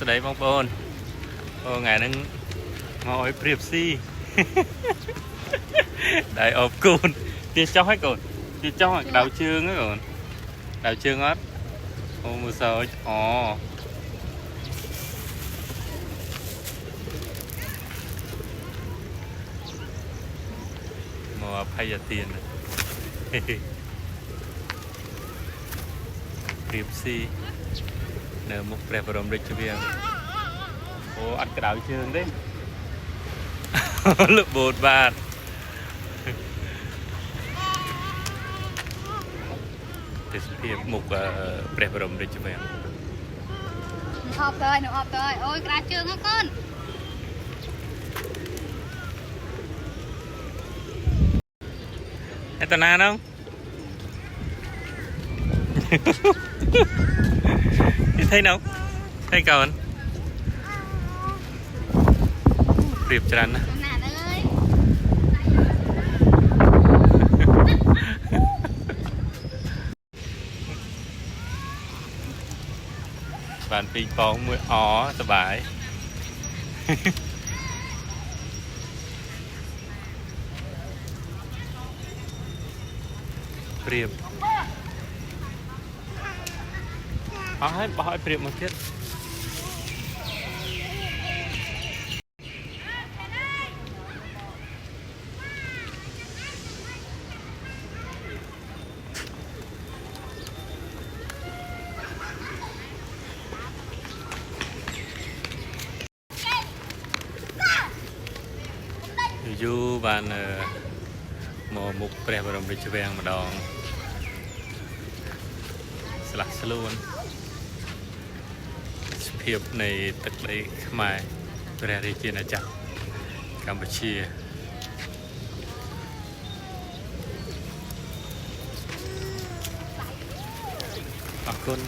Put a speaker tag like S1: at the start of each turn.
S1: ស្ដីបងប្អូនថ្ងៃហ្នឹងមកឲ្យព្រៀបស៊ីដៃអបកូនទាចោះឲ្យកូនទាចោះឲ្យដៅជើងហ្នឹងកូនដៅជើងអត់អូមើលសើចអូមកអភ័យទានព្រៀបស៊ីនៅមុខព្រះបរមរាជវាំងអូអត់ក្តៅជើងទេលបូតបាទទេសភាពមុខព្រះបរមរាជវាំង
S2: អបទៅនោះអបទៅអូយក្តារជើងហ្នឹងកូន
S1: ឯតាណានោះthấy đâu thấy còn điệp trần bạn ping pong mới ó sờ bãi điệp bỏ hỏi điệp một chút du bàn mò mục bè vào đồng để chơi vàng mà đòn sạc luôn hiệp này tất lấy mai bè đi trên là chặt Campuchia con